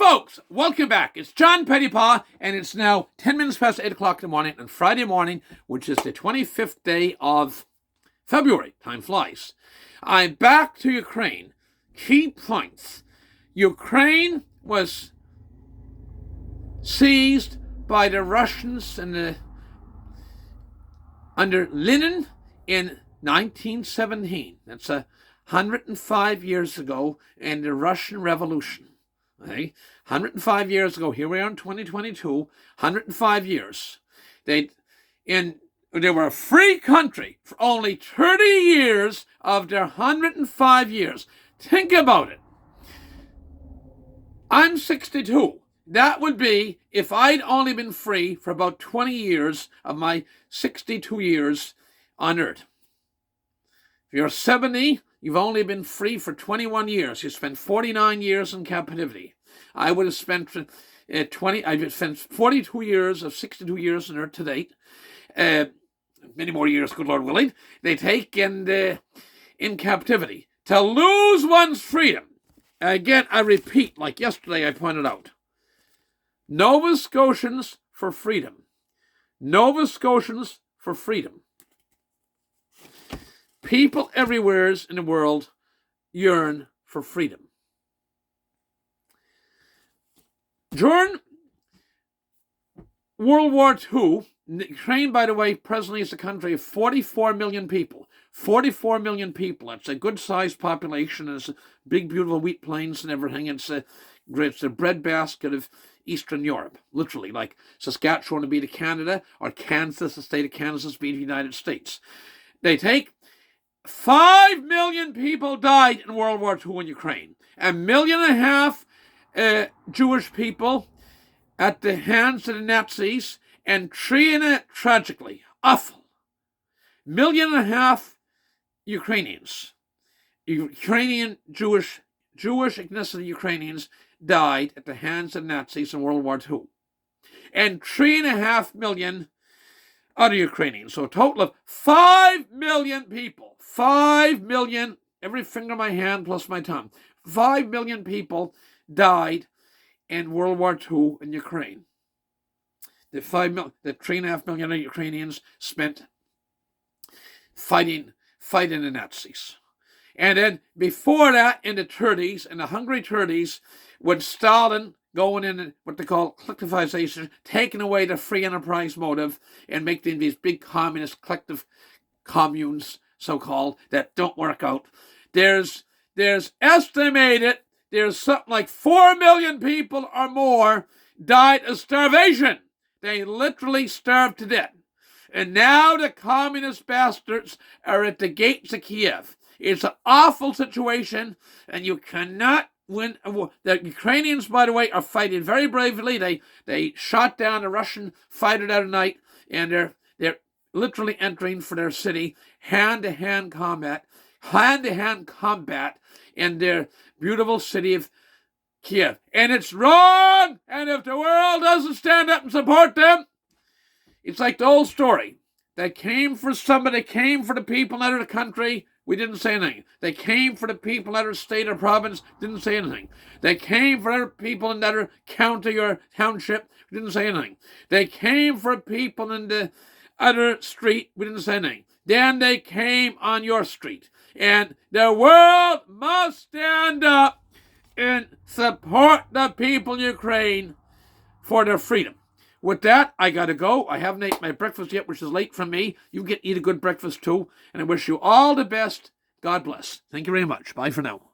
folks, welcome back. It's John Pettipas, and it's now 10 minutes past 8 o'clock in the morning on Friday morning, which is the 25th day of February. Time flies. I'm back to Ukraine. Key points. Ukraine was seized by the Russians under Lenin in 1917. That's 105 years ago, in the Russian Revolution. Okay? 105 years ago, here we are in 2022, 105 years. They were a free country for only 30 years of their 105 years. Think about it. I'm 62. That would be if I'd only been free for about 20 years of my 62 years on Earth. If you're 70, you've only been free for 21 years. You spent 49 years in captivity. I would have spent I've spent 42 years of 62 years on Earth to date. Many more years, good Lord willing. They take in captivity. To lose one's freedom. Again, I repeat, like yesterday I pointed out. Nova Scotians for freedom. Nova Scotians for freedom. People everywhere in the world yearn for freedom. During World War II, Ukraine, by the way, presently is a country of 44 million people. 44 million people. It's a good-sized population. It's big, beautiful wheat plains and everything. It's the breadbasket of Eastern Europe, literally, like Saskatchewan would be to Canada, or Kansas, the state of Kansas, be the United States. They take 5 million people died in World War II in Ukraine. 1.5 million Jewish people at the hands of the Nazis, and tragically, awful, 1.5 million Ukrainians, Jewish ethnicity Ukrainians died at the hands of Nazis in World War II. And 3.5 million other Ukrainians. So a total of 5 million people. 5 million, every finger of my hand plus my tongue. 5 million people died in World War II in Ukraine. The 3.5 million Ukrainians spent fighting the Nazis. And then before that, in the 30s, in the hungry 30s, when Stalin going in what they call collectivization, taking away the free enterprise motive and making these big communist collective communes, so-called, that don't work out. There's estimated there's something like 4 million people or more died of starvation. They literally starved to death. And now the communist bastards are at the gates of Kiev. It's an awful situation, and you cannot win a war. The Ukrainians, by the way, are fighting very bravely. They shot down a Russian fighter the other night, and they're literally entering for their city, hand-to-hand combat in their beautiful city of Kiev. And it's wrong, and if the world doesn't stand up and support them, it's like the old story. They came for somebody, they came for the people in the country, we didn't say anything. They came for the people in their state or province, didn't say anything. They came for other people in their county or township, we didn't say anything. They came for people in the other street, we didn't say anything. Then they came on your street. And the world must stand up and support the people in Ukraine for their freedom. With that, I got to go. I haven't ate my breakfast yet, which is late for me. You eat a good breakfast too. And I wish you all the best. God bless. Thank you very much. Bye for now.